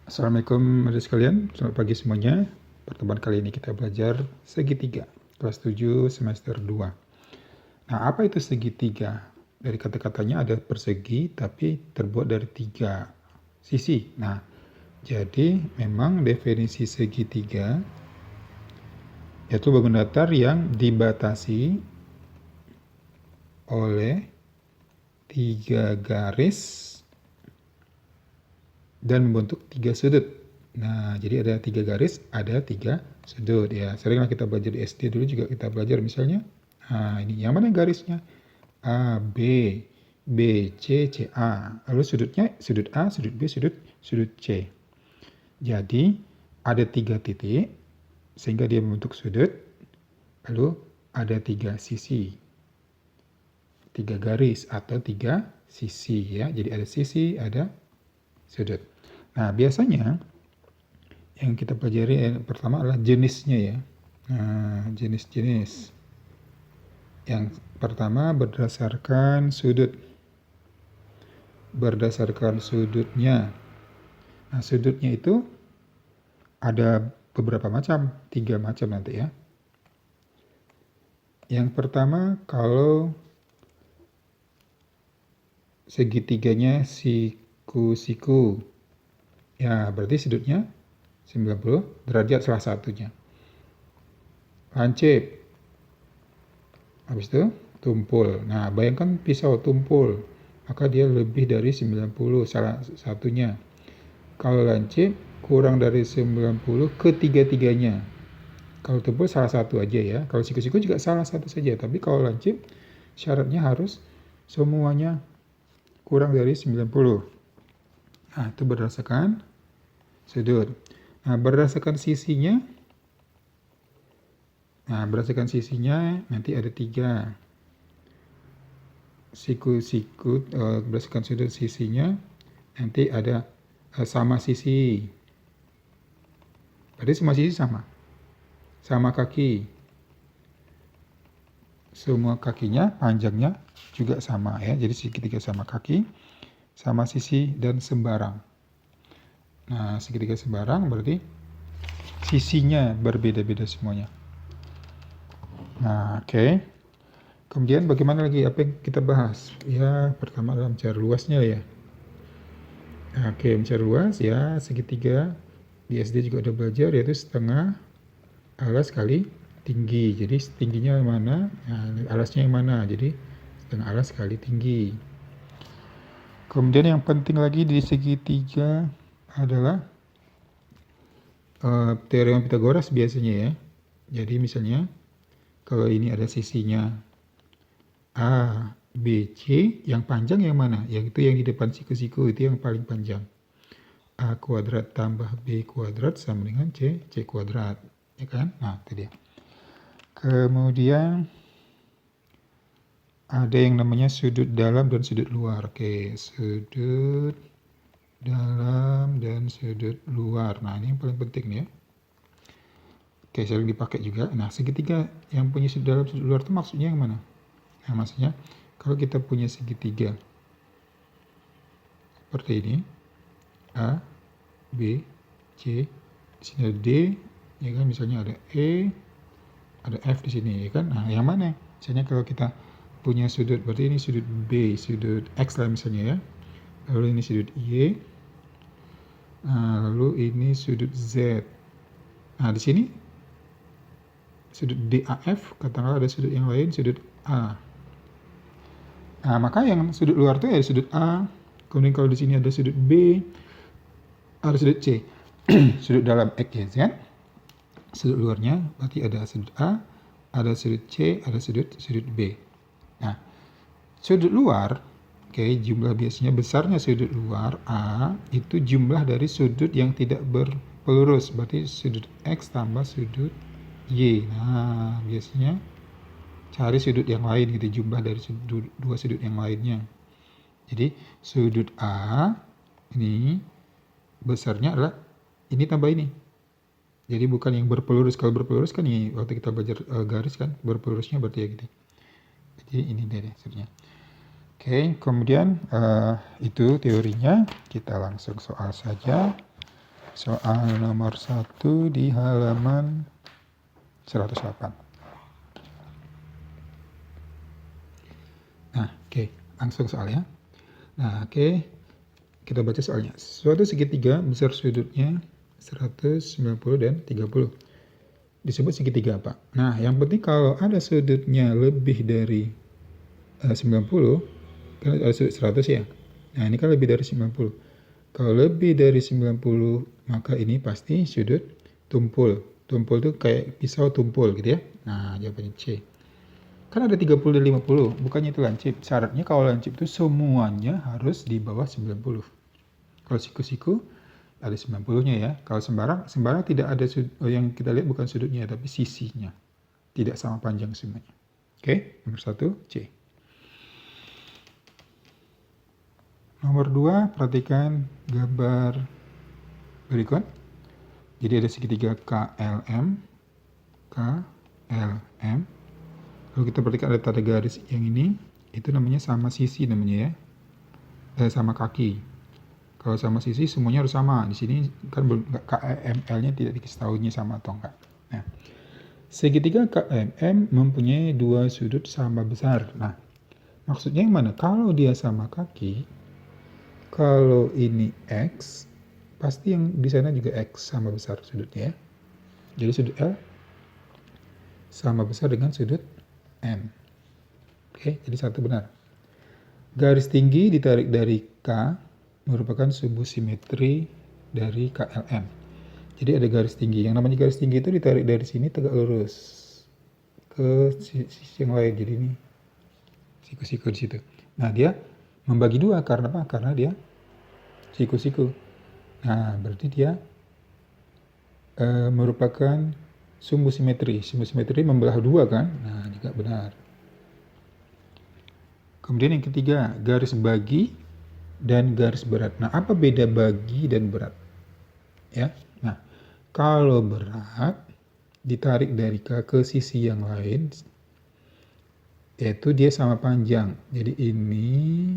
Assalamualaikum adik sekalian, selamat pagi semuanya. Pertemuan kali ini kita belajar segitiga, kelas 7 semester 2. Nah, apa itu segitiga? Dari kata-katanya ada persegi, tapi terbuat dari 3 sisi. Nah, jadi memang definisi segitiga yaitu bangun datar yang dibatasi oleh 3 garis dan membentuk 3 sudut. Nah, jadi ada 3 garis, ada 3 sudut ya. Seringlah kita belajar di SD dulu juga kita belajar misalnya. Nah, ini yang mana garisnya? A, B, B, C, C, A. Lalu sudutnya sudut A, sudut B, sudut C. Jadi ada 3 titik sehingga dia membentuk sudut. Lalu ada 3 sisi. 3 garis atau 3 sisi ya. Jadi ada sisi, ada sudut. Nah, biasanya yang kita pelajari yang pertama adalah jenisnya ya. Nah, jenis-jenis. Yang pertama berdasarkan sudut. Berdasarkan sudutnya. Nah, sudutnya itu ada beberapa macam, 3 macam nanti ya. Yang pertama kalau segitiganya siku-siku. Ya, berarti sudutnya 90 derajat salah satunya. Lancip. Habis itu tumpul. Nah, bayangkan pisau tumpul. Maka dia lebih dari 90 salah satunya. Kalau lancip kurang dari 90 ketiga-tiganya. Kalau tumpul salah satu aja ya. Kalau siku-siku juga salah satu saja. Tapi kalau lancip syaratnya harus semuanya kurang dari 90. Nah, itu berdasarkan sudut. Nah, berdasarkan sisinya. Nah, berdasarkan sisinya nanti ada 3. Siku-siku berdasarkan sudut sisinya nanti ada sama sisi. Berarti semua sisi sama. Sama kaki. Semua kakinya, panjangnya juga sama ya. Jadi segitiga sama kaki, sama sisi dan sembarang. Nah, segitiga sembarang berarti sisinya berbeda-beda semuanya. Nah, oke. Kemudian bagaimana lagi apa yang kita bahas? Ya, pertama adalah mencari luasnya ya. Oke, mencari luas ya, segitiga di SD juga udah belajar yaitu setengah alas kali tinggi. Jadi tingginya mana? Nah, alasnya yang mana? Jadi setengah alas kali tinggi. Kemudian yang penting lagi di segitiga adalah teorema Pythagoras biasanya ya. Jadi misalnya kalau ini ada sisinya A, B, C, yang panjang yang mana? Yang itu yang di depan siku-siku itu yang paling panjang. A kuadrat tambah B kuadrat sama dengan C kuadrat. Ya kan? Nah, itu dia. Kemudian ada yang namanya sudut dalam dan sudut luar. Oke, sudut dalam dan sudut luar. Nah, ini yang paling penting nih ya. Oke, sering dipakai juga. Nah, segitiga yang punya sudut dalam sudut luar itu maksudnya yang mana? Nah, maksudnya kalau kita punya segitiga seperti ini, A, B, C, di sini ada D, ya kan? Misalnya ada E, ada F di sini, ya kan? Nah, yang mana? Misalnya kalau kita punya sudut, berarti ini sudut B, sudut X lah misalnya ya. Lalu ini sudut Y, nah, lalu ini sudut Z. Nah, di sini sudut DAF, katakanlah ada sudut yang lain, sudut A. Nah, maka yang sudut luar itu ada sudut A, kemudian kalau di sini ada sudut B, ada sudut C. Sudut dalam X ya kan? Sudut luarnya berarti ada sudut A, ada sudut C, ada sudut B. Nah, sudut luar, oke, jumlah biasanya besarnya sudut luar A itu jumlah dari sudut yang tidak berpelurus, berarti sudut X tambah sudut Y. Nah, biasanya cari sudut yang lain gitu, jumlah dari dua sudut yang lainnya. Jadi sudut A ini besarnya adalah ini tambah ini. Jadi bukan yang berpelurus. Kalau berpelurus kan ini waktu kita belajar garis kan berpelurusnya berarti ya gitu. Jadi ini deh sudutnya. Oke, kemudian itu teorinya. Kita langsung soal saja. soal nomor 1 di halaman 108. Nah, oke, langsung soalnya. Nah, oke, kita baca soalnya. Suatu segitiga besar sudutnya 190 dan 30. Disebut segitiga apa? Nah, yang penting kalau ada sudutnya lebih dari 90, kan ada sudut 100 ya. Nah, ini kan lebih dari 90. Kalau lebih dari 90, maka ini pasti sudut tumpul. Tumpul itu kayak pisau tumpul gitu ya. Nah, jawabannya C. Kan ada 30 dan 50, bukannya itu lancip. Syaratnya kalau lancip itu semuanya harus di bawah 90. Kalau siku-siku ada 90-nya ya. Kalau sembarang tidak ada yang kita lihat bukan sudutnya tapi sisinya. Tidak sama panjang semuanya. Oke, nomor 1 C. Nomor 2, perhatikan gambar berikut. Jadi ada segitiga KLM. Lalu kita perhatikan ada tanda garis yang ini, itu namanya sama sisi namanya ya. Sama kaki. Kalau sama sisi semuanya harus sama. Di sini kan KML-nya tidak dikasih tahunya sama atau enggak. Nah, segitiga KMM mempunyai dua sudut sama besar. Nah, maksudnya yang mana? Kalau dia sama kaki, kalau ini X, pasti yang di sana juga X sama besar sudutnya ya. Jadi sudut L sama besar dengan sudut M. Oke, jadi satu benar. Garis tinggi ditarik dari K merupakan sumbu simetri dari KLM. Jadi ada garis tinggi. Yang namanya garis tinggi itu ditarik dari sini tegak lurus ke sisi yang lain. Jadi ini siku-siku di situ. Nah, dia membagi dua karena apa? Karena dia siku-siku. Nah, berarti dia merupakan sumbu simetri. Sumbu simetri membelah dua kan? Nah, juga benar. Kemudian yang ketiga, garis bagi dan garis berat. Nah, apa beda bagi dan berat? Ya. Nah, kalau berat ditarik dari K ke sisi yang lain, yaitu dia sama panjang. Jadi ini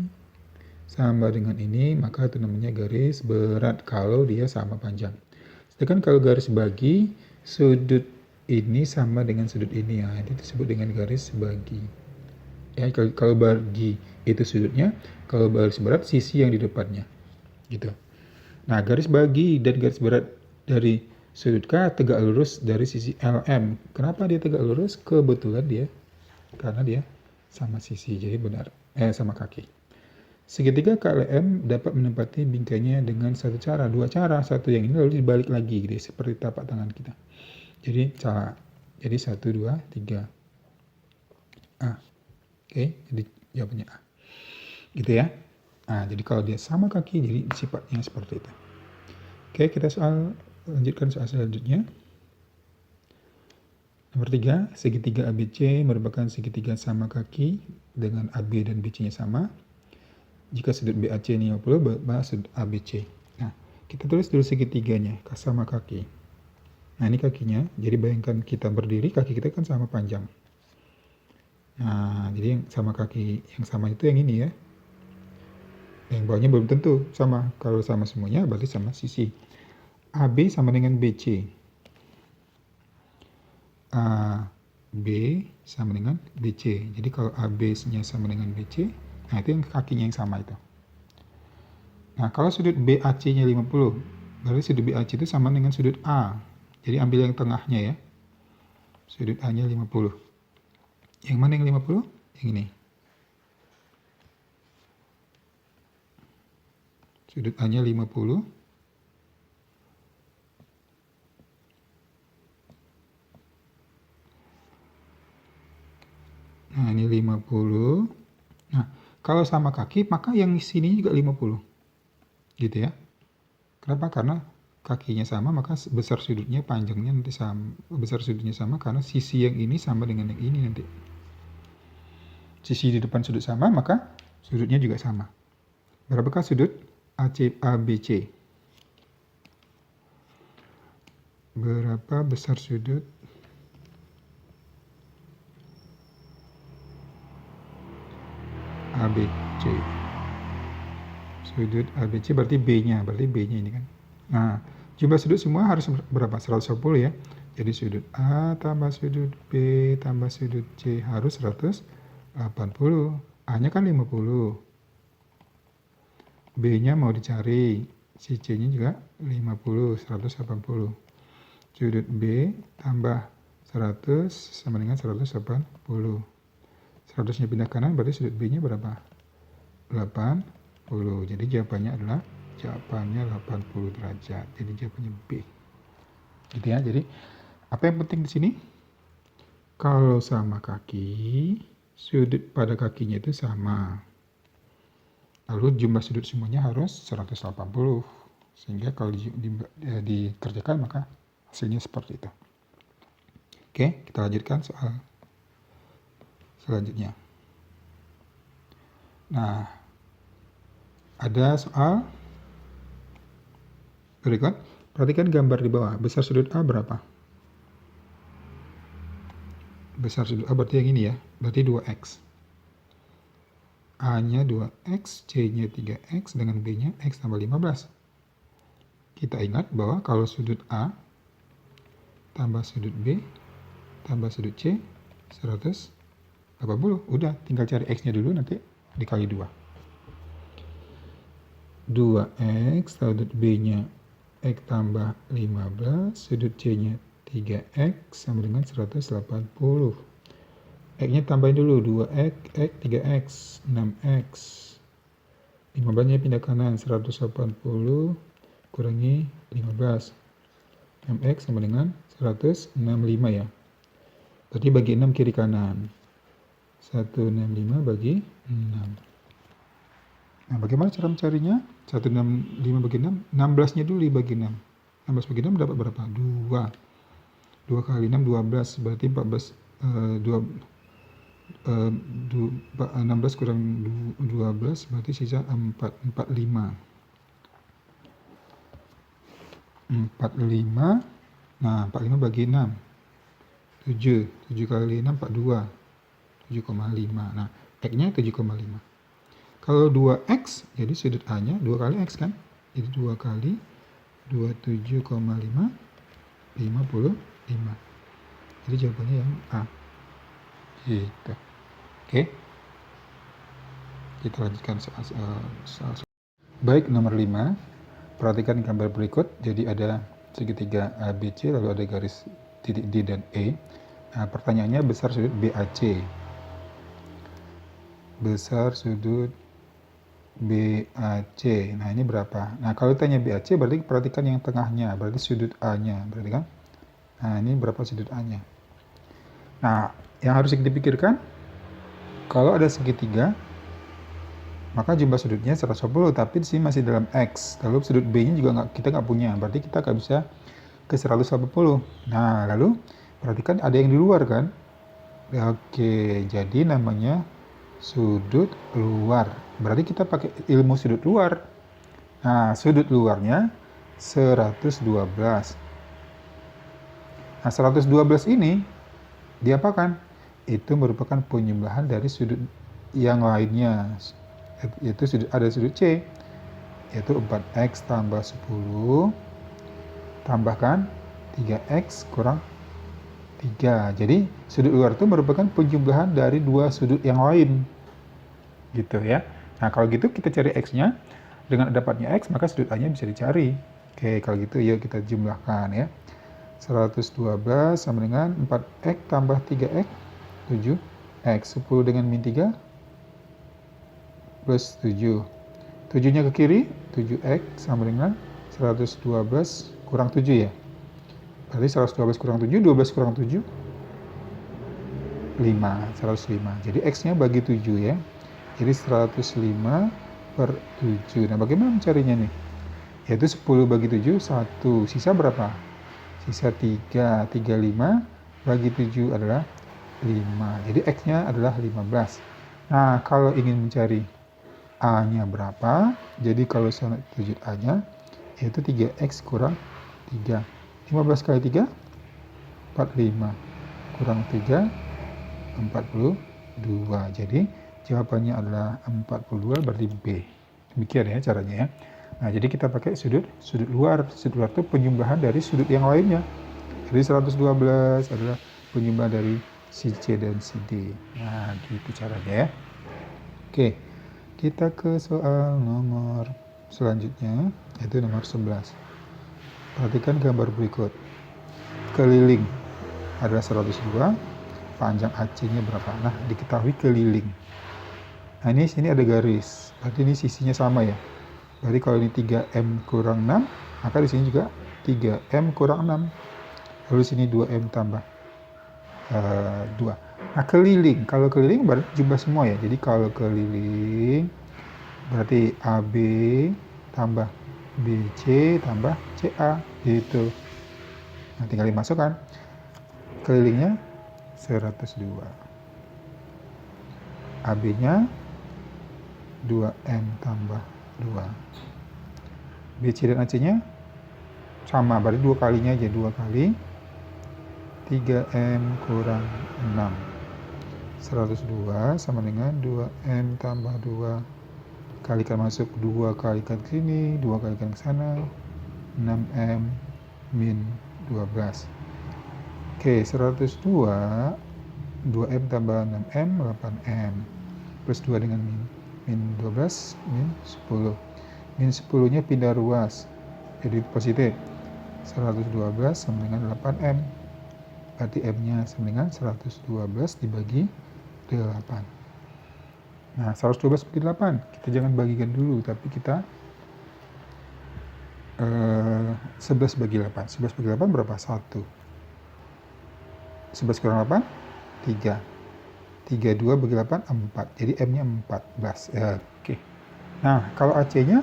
sama dengan ini, maka itu namanya garis berat kalau dia sama panjang. Sedangkan kalau garis bagi, sudut ini sama dengan sudut ini ya, itu disebut dengan garis bagi. Ya, kalau bagi itu sudutnya, kalau garis berat sisi yang di depannya. Gitu. Nah, garis bagi dan garis berat dari sudut K tegak lurus dari sisi LM. Kenapa dia tegak lurus? Kebetulan dia karena dia sama sisi, jadi benar. Sama kaki. Segitiga KLM dapat menempati bingkainya dengan satu cara, dua cara. Satu yang ini lalu dibalik lagi, gitu, seperti tapak tangan kita. Jadi cara. Jadi 1, 2, 3. Oke, jadi jawabannya A. Gitu ya. Nah, jadi kalau dia sama kaki, jadi sifatnya seperti itu. Oke, kita lanjutkan soal selanjutnya. Nomor 3, segitiga ABC merupakan segitiga sama kaki dengan AB dan BC-nya sama. Jika sudut BAC ini 50, maka sudut ABC. Nah, kita tulis dulu segitiganya, sama kaki. Nah, ini kakinya. Jadi bayangkan kita berdiri, kaki kita kan sama panjang. Nah, jadi yang sama kaki yang sama itu yang ini ya. Yang bawahnya belum tentu sama. Kalau sama semuanya berarti sama sisi. AB sama dengan BC. AB sama dengan BC. Jadi kalau AB-nya sama dengan BC, nah itu yang kakinya yang sama itu. Nah, kalau sudut BAC-nya 50, berarti sudut BAC itu sama dengan sudut A. Jadi ambil yang tengahnya ya. Sudut A-nya 50. Yang mana yang 50? Yang ini. Sudut A-nya 50. Nah, ini 50. Nah, kalau sama kaki, maka yang sini juga 50. Gitu ya. Kenapa? Karena kakinya sama, maka besar sudutnya, panjangnya nanti sama. Besar sudutnya sama karena sisi yang ini sama dengan yang ini nanti. Sisi di depan sudut sama, maka sudutnya juga sama. Berapakah sudut ABC? Berapa besar sudut ABC? Sudut ABC berarti B-nya ini kan. Nah, Jumlah sudut semua harus berapa? 180 ya. Jadi sudut A tambah sudut B tambah sudut C harus 180. A-nya kan 50. B-nya mau dicari. Si C-nya juga 50, 180. Sudut B tambah 100 sama dengan 180. 100-nya pindah kanan berarti sudut B-nya berapa? 80. Jadi jawabannya 80 derajat. Jadi jawabannya B. Gitu ya. Jadi apa yang penting di sini? Kalau sama kaki, sudut pada kakinya itu sama. Lalu jumlah sudut semuanya harus 180. Sehingga kalau dikerjakan maka hasilnya seperti itu. Oke, kita lanjutkan soal selanjutnya. Nah, ada soal berikut. Perhatikan gambar di bawah. Besar sudut A berapa? Besar sudut A berarti yang ini ya. Berarti 2x. A-nya 2x, C-nya 3x, dengan B-nya x tambah 15. Kita ingat bahwa kalau sudut A tambah sudut B tambah sudut C 180. Udah, tinggal cari x-nya dulu, nanti dikali 2. 2x, sudut B-nya x tambah 15, sudut C-nya 3x sama dengan 180. X-nya tambahin dulu, 2x, x, 3x, 6x. 15-nya pindah kanan, 180 kurangi 15. 6x sama dengan 165 ya. Berarti bagi 6 kiri kanan. 165 bagi 6. Nah, bagaimana cara mencarinya? 165 bagi 6, 16-nya dulu dibagi 6. 16 bagi 6 dapat berapa? 2. 2 kali 6, 12. Berarti 16 kurang 12 berarti sisa 4. 45. 45. Nah, 45 bagi 6. 7. 7 kali 6, 42. 7,5. Nah, X-nya 7,5. Kalau 2X, jadi sudut A-nya 2 kali X kan? Jadi 2 kali 27,5, 55. Jadi jawabannya yang A. Gitu. Oke. Kita lanjutkan soal. Baik, nomor 5. Perhatikan gambar berikut. Jadi ada segitiga ABC, lalu ada garis titik D dan E. Nah, pertanyaannya besar sudut BAC. Besar sudut BAC. Nah, ini berapa? Nah, kalau ditanya BAC berarti perhatikan yang tengahnya, berarti sudut A-nya, berarti kan? Nah, ini berapa sudut A-nya? Nah, yang harus dipikirkan, kalau ada segitiga, maka jumlah sudutnya 180, tapi di sini masih dalam X. Lalu sudut B-nya juga kita nggak punya, berarti kita nggak bisa ke 180. Nah, lalu perhatikan ada yang di luar kan? Oke, jadi namanya sudut luar. Berarti kita pakai ilmu sudut luar. Nah, sudut luarnya 112. Nah, 112 ini diapakan? Itu merupakan penjumlahan dari sudut yang lainnya. Yaitu ada sudut C, yaitu 4x tambah 10 tambahkan 3x kurang 3. Jadi sudut luar itu merupakan penjumlahan dari dua sudut yang lain. Gitu ya. Nah, kalau gitu kita cari x-nya. Dengan dapatnya x, maka sudut A-nya bisa dicari. Oke, kalau gitu yuk kita jumlahkan ya. 112 sama dengan 4x tambah 3x, 7x. 10 dengan min 3 plus 7. 7-nya ke kiri, 7x sama dengan 112 kurang 7 ya. Berarti 112 kurang 7, 12 kurang 7, 5, 105. Jadi x-nya bagi 7 ya. Jadi 105 per 7. Nah, bagaimana mencarinya nih? Yaitu 10 bagi 7, 1. Sisa berapa? Sisa 3. 35 bagi 7 adalah 5. Jadi x-nya adalah 15. Nah, kalau ingin mencari A-nya berapa? Jadi kalau sudut A-nya yaitu 3x kurang 3. 15 kali 3, 45. Kurang 3, 42. Jadi jawabannya adalah 42, berarti B. Demikian ya caranya ya. Nah, jadi kita pakai sudut luar. Sudut luar itu penyumbahan dari sudut yang lainnya. Jadi 112 adalah penyumbang dari si C dan si D. Nah, gitu caranya ya. Oke, kita ke soal nomor selanjutnya, yaitu nomor 11. Perhatikan gambar berikut. Keliling adalah 102, panjang AC-nya berapa? Nah, diketahui keliling. Nah, ini sini ada garis, berarti ini sisinya sama ya. Berarti kalau ini 3M kurang 6, maka di sini juga 3M kurang 6. Lalu sini 2M tambah 2. Nah, keliling. Kalau keliling berarti jumlah semua ya. Jadi kalau keliling berarti AB tambah BC tambah CA gitu. Nah, tinggal dimasukkan. Kelilingnya 102. AB-nya 2M tambah 2. BC dan AC-nya sama, berarti 2 kalinya aja, 2 kali 3M kurang 6. 102 sama dengan 2M tambah 2. Kalikan masuk, 2 kalikan ke sini, 2 kalikan ke sana, 6M min 12. Oke, 102, 2M tambah 6M, 8M. Plus 2 dengan min 12, min 10. Min 10-nya pindah ruas, jadi positif. 112 sama dengan 8M. Berarti M-nya sama dengan 112 dibagi 8. Nah, 112 bagi 8. Kita jangan bagikan dulu, tapi kita 11 bagi 8. 11 bagi 8 berapa? 1. 11 kurang 8? 3. 32 bagi 8, 4. Jadi M-nya 14. Oke. Nah, kalau AC-nya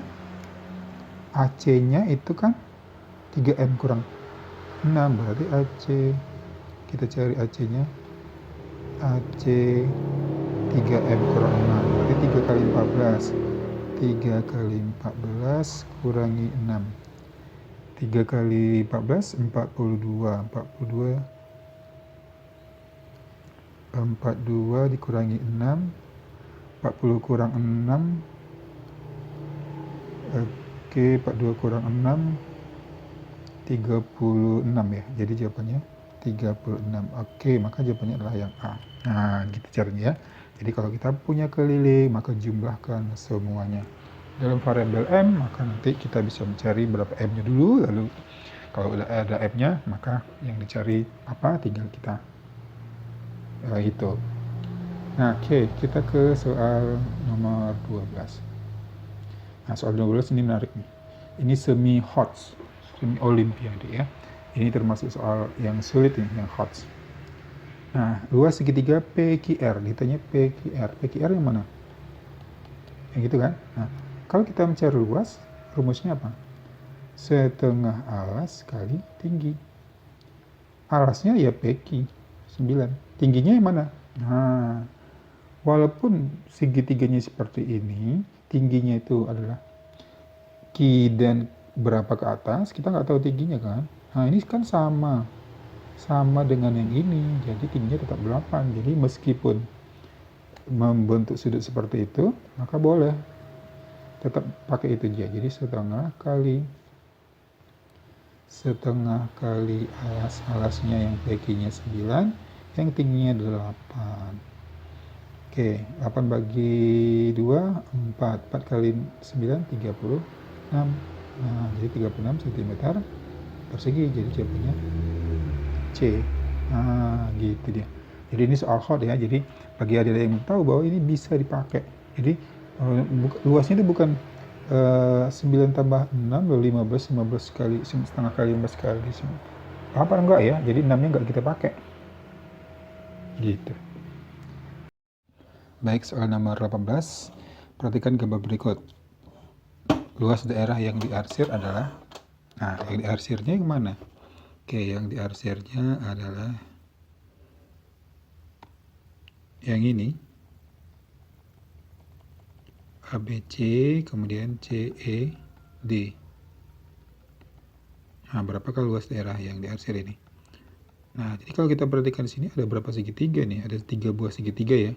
itu kan 3M kurang 6. Berarti AC, kita cari AC-nya. AC 3M kurang 6. Berarti 3 kali 14. 3 kali 14 kurangi 6. 3 kali 14, 42. 42 dikurangi 6. 40 kurang 6. Oke, 42 kurang 6. 36 ya. Jadi jawabannya 36. Oke, maka jawabannya adalah yang A. Nah, gitu caranya ya. Jadi kalau kita punya keliling, maka jumlahkan semuanya. Dalam variabel M, maka nanti kita bisa mencari berapa M-nya dulu, lalu kalau udah ada M-nya, maka yang dicari apa, tinggal kita hitung. Nah, oke, kita ke soal nomor 12. Nah, soal 12 ini menarik nih. Ini semi HOTS, semi olimpiade ya. Ini termasuk soal yang sulit nih, yang HOTS. Nah, luas segitiga PQR, ditanya PQR. PQR yang mana? Yang gitu kan? Nah, kalau kita mencari luas, rumusnya apa? Setengah alas kali tinggi. Alasnya ya PQ, 9. Tingginya yang mana? Nah, walaupun segitiganya seperti ini, tingginya itu adalah Q dan berapa ke atas, kita nggak tahu tingginya kan? Nah, ini kan sama dengan yang ini, jadi tingginya tetap 8. Jadi meskipun membentuk sudut seperti itu, maka boleh tetap pakai itu aja. Jadi setengah kali alasnya yang PQ-nya 9, yang tingginya 8. Oke, 8 bagi 2, 4. 4 kali 9, 36. Nah, jadi 36 cm persegi, jadi jawabannya C. Nah, gitu dia. Jadi ini soal hot ya. Jadi bagi adik-adik yang tahu bahwa ini bisa dipakai. Jadi luasnya itu bukan 9 tambah 6, 15 kali, setengah kali 15 kali. Apa enggak ya? Jadi 6-nya enggak kita pakai. Gitu. Baik, soal nomor 18. Perhatikan gambar berikut. Luas daerah yang diarsir adalah, nah, yang diarsirnya yang mana? Oke, yang diarsirnya adalah yang ini. ABC, kemudian CED. Nah, berapakah luas daerah yang diarsir ini? Nah, jadi kalau kita perhatikan di sini ada berapa segitiga nih? Ada 3 buah segitiga ya.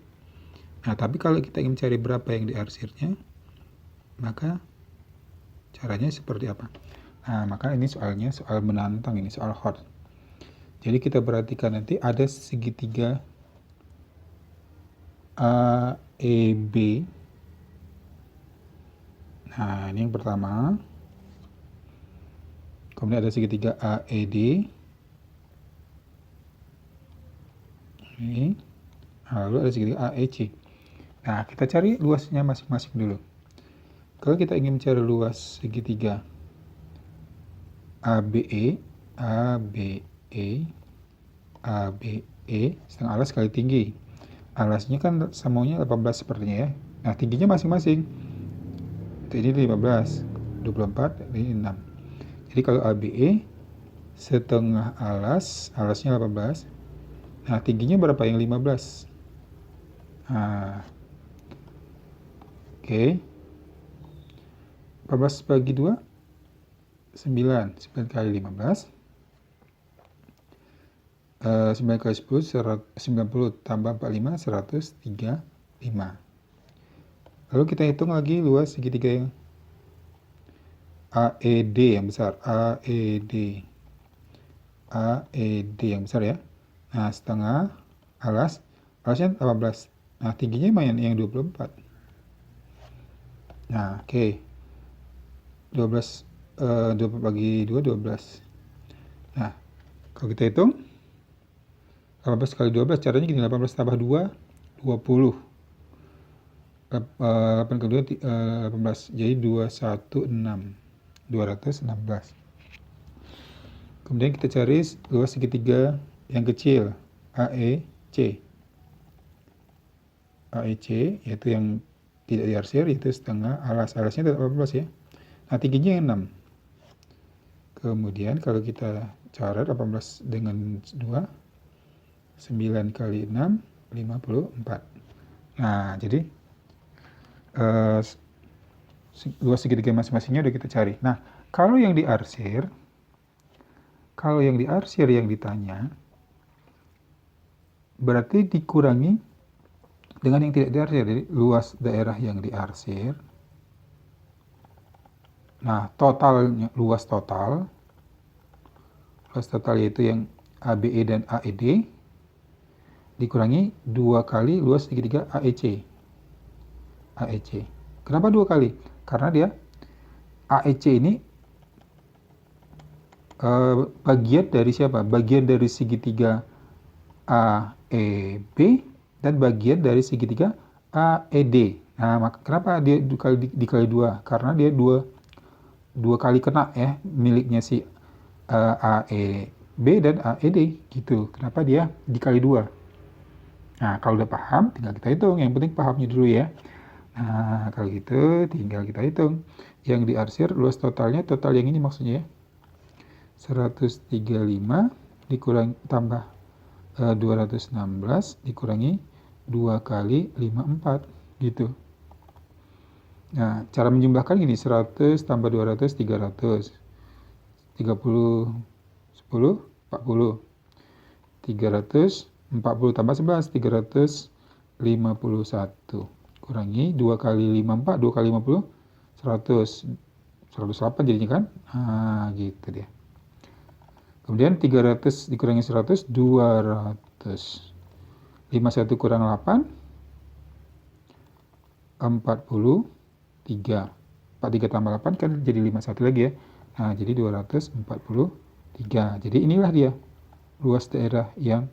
Nah, tapi kalau kita ingin mencari berapa yang diarsirnya, maka Caranya seperti apa? Nah, maka ini soalnya soal menantang, ini soal hot. Jadi kita perhatikan nanti ada segitiga AEB. Nah, ini yang pertama. Kemudian ada segitiga AED. Ini. Lalu ada segitiga AEC. Nah, kita cari luasnya masing-masing dulu. Kalau kita ingin mencari luas segitiga ABE, ABE, ABE, setengah alas kali tinggi. Alasnya kan semuanya 18 sepertinya ya. Nah, tingginya masing-masing. Ini 15, 24, ini 6. Jadi kalau ABE, setengah alas, alasnya 18. Nah, tingginya berapa yang 15? Nah, oke. 14 bagi 2, 9. 9 kali 15. 9 kali 10, 90 tambah 45, 135. Lalu kita hitung lagi luas segitiga yang AED yang besar. AED. AED yang besar ya. Nah, setengah alasnya 18. Nah, tingginya yang 24. Nah, oke. 12 bagi 2, 12. Nah, kalau kita hitung 18 kali 12 caranya gini, 18 tambah 2, 20. 8 kali 2, 18. Jadi 216. 216. Kemudian kita cari luas segitiga yang kecil, AEC. AEC yaitu yang tidak diarsir, yaitu setengah alas. Alasnya tetap 18 ya. Nah, tingginya yang 6. Kemudian kalau kita coret 18 dengan 2, 9 kali 6, 54. Nah, jadi luas segitiga masing-masingnya udah kita cari. Nah, kalau yang diarsir yang ditanya, berarti dikurangi dengan yang tidak diarsir. Jadi luas daerah yang diarsir. Nah, luas total yaitu yang ABE dan AED dikurangi 2 kali luas segitiga AEC. Kenapa 2 kali? Karena dia AEC ini bagian dari siapa? Bagian dari segitiga AEB dan bagian dari segitiga AED. Nah, kenapa dia dikali 2? Karena dia dua kali kena ya, miliknya si AEB dan AED gitu. Kenapa dia dikali 2? Nah, kalau udah paham tinggal kita hitung. Yang penting pahamnya dulu ya. Nah, kalau gitu tinggal kita hitung. Yang diarsir luas totalnya, total yang ini maksudnya ya. 135 dikurang tambah 216 dikurangi 2 kali 54 gitu. Nah, cara menjumlahkan gini, 100 tambah 200, 300. 30, 10, 40. 300, 40 tambah 11, 351. Kurangi 2 kali 54, 2 kali 50, 100. 108 jadinya kan? Nah, gitu dia. Kemudian 300 dikurangi 100, 200. 51 kurang 8, 43. 43 tambah 8 kan jadi 51 lagi ya. Nah, jadi 243. Jadi inilah dia luas daerah yang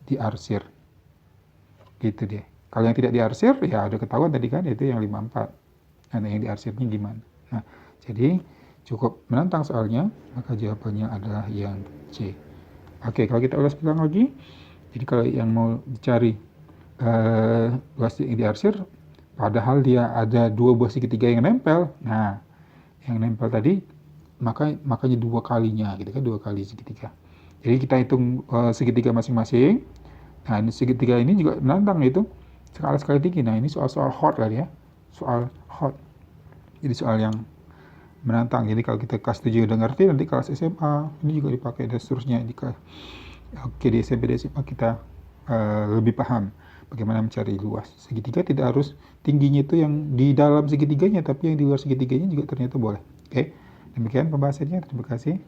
diarsir. Gitu dia. Kalau yang tidak diarsir ya udah ketahuan tadi kan, itu yang 54. Nah, yang diarsirnya gimana? Nah, jadi cukup menantang soalnya, maka jawabannya adalah yang C. Oke, kalau kita ulas ulang lagi. Jadi kalau yang mau dicari luas yang diarsir, padahal dia ada 2 buah segitiga yang nempel. Nah, yang nempel tadi makanya 2 kalinya gitu kan, 2 kali segitiga. Jadi kita hitung segitiga masing-masing. Nah, ini segitiga ini juga menantang, itu sekali tinggi. Nah, ini soal hot kali ya. Soal hot. Jadi soal yang menantang. Jadi kalau kita kelas 7 udah ngerti, nanti kelas SMA ini juga dipakai dan seterusnya. Oke, di SMP dan SMA kita lebih paham bagaimana mencari luas. Segitiga tidak harus tingginya itu yang di dalam segitiganya, tapi yang di luar segitiganya juga ternyata boleh. Oke, demikian pembahasannya. Terima kasih.